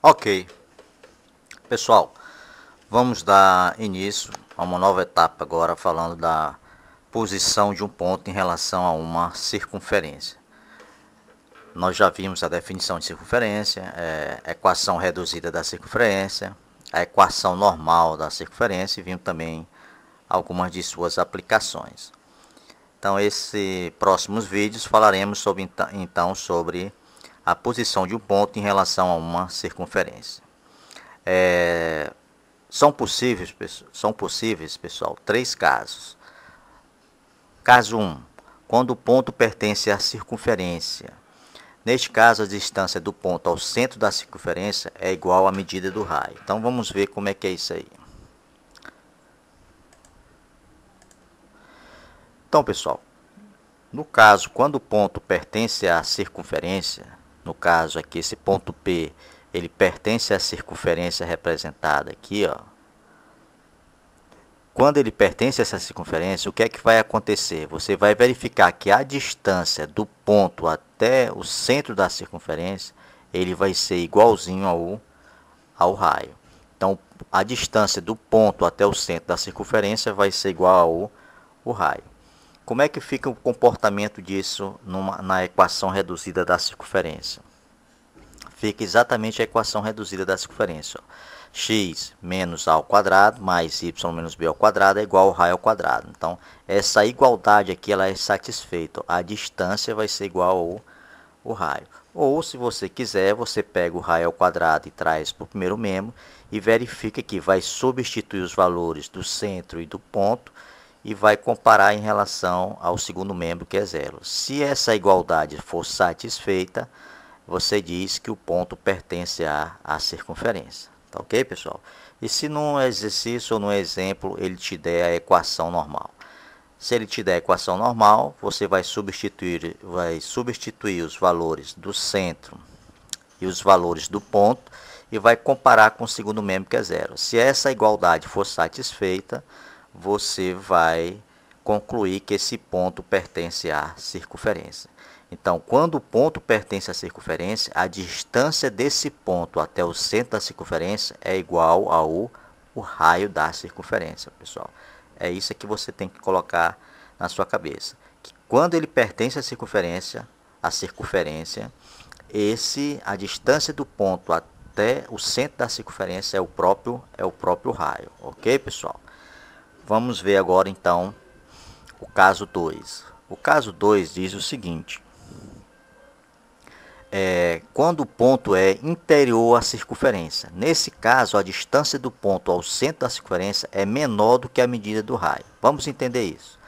Ok, pessoal, vamos dar início a uma nova etapa agora falando da posição de um ponto em relação a uma circunferência. Nós já vimos a definição de circunferência, equação reduzida da circunferência, a equação normal da circunferência e vimos também algumas de suas aplicações. Então, esses próximos vídeos falaremos sobre a posição de um ponto em relação a uma circunferência. São possíveis, pessoal, três casos. Caso 1, quando o ponto pertence à circunferência. Neste caso, a distância do ponto ao centro da circunferência é igual à medida do raio. Então, vamos ver como é que é isso aí. Então, pessoal, no caso, quando o ponto pertence à circunferência, no caso aqui, esse ponto P, ele pertence à circunferência representada aqui, ó. Quando ele pertence a essa circunferência, o que é que vai acontecer? Você vai verificar que a distância do ponto até o centro da circunferência, ele vai ser igualzinho ao raio. Então, a distância do ponto até o centro da circunferência vai ser igual ao raio. Como é que fica o comportamento disso na equação reduzida da circunferência? Fica exatamente a equação reduzida da circunferência. Ó. X menos a ao quadrado mais y menos b ao quadrado é igual ao raio ao quadrado. Então, essa igualdade aqui ela é satisfeita. A distância vai ser igual ao raio. Ou, se você quiser, você pega o raio ao quadrado e traz para o primeiro membro e verifica que vai substituir os valores do centro e do ponto e vai comparar em relação ao segundo membro, que é zero. Se essa igualdade for satisfeita, você diz que o ponto pertence à circunferência. Tá ok, pessoal? E se num exercício ou num exemplo ele te der a equação normal? Se ele te der a equação normal, você vai substituir os valores do centro e os valores do ponto e vai comparar com o segundo membro, que é zero. Se essa igualdade for satisfeita, você vai concluir que esse ponto pertence à circunferência. Então, quando o ponto pertence à circunferência, a distância desse ponto até o centro da circunferência é igual ao raio da circunferência, pessoal. É isso que você tem que colocar na sua cabeça. Que quando ele pertence à circunferência, a distância do ponto até o centro da circunferência é o próprio raio. Ok, pessoal? Vamos ver agora, então, o caso 2. O caso 2 diz o seguinte. Quando o ponto é interior à circunferência. Nesse caso, a distância do ponto ao centro da circunferência é menor do que a medida do raio. Vamos entender isso.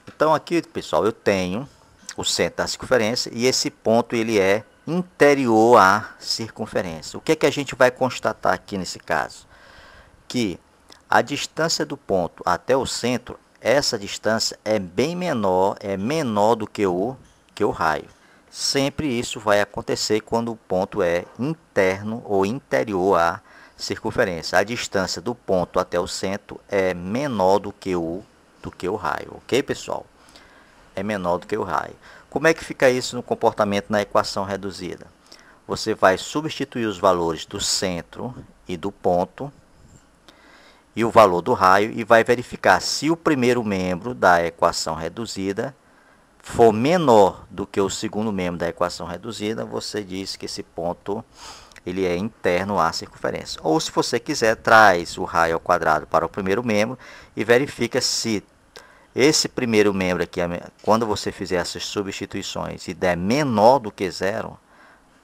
Então, aqui, pessoal, eu tenho o centro da circunferência e esse ponto ele é interior à circunferência. O que é que a gente vai constatar aqui nesse caso? Que a distância do ponto até o centro, essa distância é bem menor, menor do que o raio. Sempre isso vai acontecer quando o ponto é interno ou interior à circunferência. A distância do ponto até o centro é menor do que o raio. Ok, pessoal? É menor do que o raio. Como é que fica isso no comportamento na equação reduzida? Você vai substituir os valores do centro e do ponto e o valor do raio e vai verificar se o primeiro membro da equação reduzida for menor do que o segundo membro da equação reduzida, você diz que esse ponto ele é interno à circunferência. Ou, se você quiser, traz o raio ao quadrado para o primeiro membro e verifica se esse primeiro membro aqui, quando você fizer essas substituições e der menor do que zero,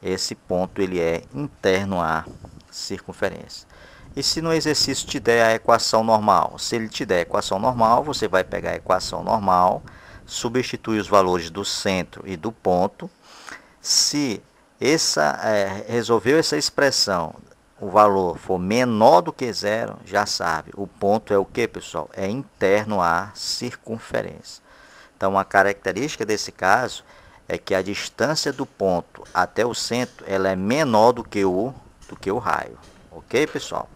esse ponto ele é interno à circunferência. E se no exercício te der a equação normal? Se ele te der a equação normal, você vai pegar a equação normal, substituir os valores do centro e do ponto. Se resolveu essa expressão, o valor for menor do que zero, já sabe, o ponto é o que, pessoal? É interno à circunferência. Então, uma característica desse caso é que a distância do ponto até o centro ela é menor do que o raio. Ok, pessoal?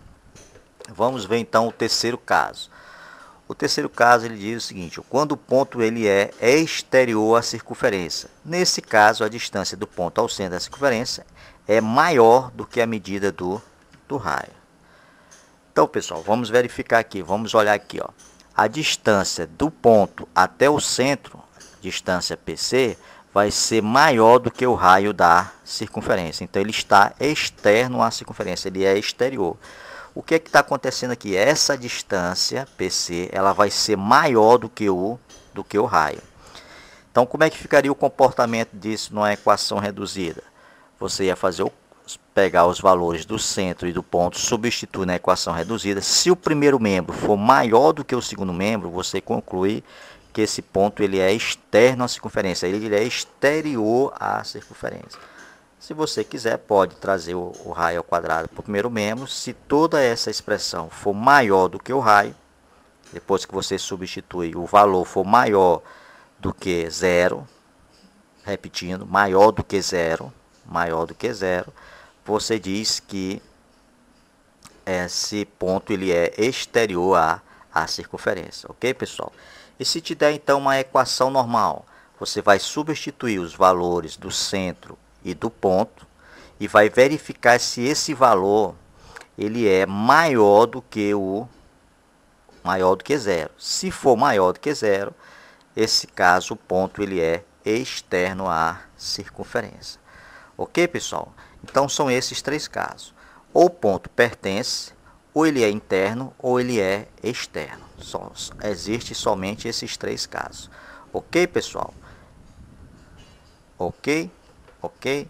Vamos ver então o terceiro caso. O terceiro caso ele diz o seguinte: quando o ponto ele é exterior à circunferência. Nesse caso, a distância do ponto ao centro da circunferência é maior do que a medida do raio. Então, pessoal, vamos verificar aqui, vamos olhar aqui, ó. A distância do ponto até o centro, distância PC, vai ser maior do que o raio da circunferência. Então, ele está externo à circunferência, ele é exterior. O que é que está acontecendo aqui? Essa distância PC, ela vai ser maior do que o raio. Então, como é que ficaria o comportamento disso numa equação reduzida? Você ia pegar os valores do centro e do ponto, substituir na equação reduzida. Se o primeiro membro for maior do que o segundo membro, você conclui que esse ponto ele é externo à circunferência, ele é exterior à circunferência. Se você quiser, pode trazer o raio ao quadrado para o primeiro membro. Se toda essa expressão for maior do que o raio, depois que você substitui, o valor for maior do que zero, repetindo, maior do que zero, você diz que esse ponto ele é exterior à circunferência, ok, pessoal? E se te der então uma equação normal, você vai substituir os valores do centro e do ponto e vai verificar se esse valor ele é maior do que zero. Se for maior do que zero, esse caso o ponto ele é externo à circunferência. Ok, pessoal? Então são esses três casos. Ou o ponto pertence, ou ele é interno, ou ele é externo. Existe somente esses três casos. Ok, pessoal? Ok? Ok?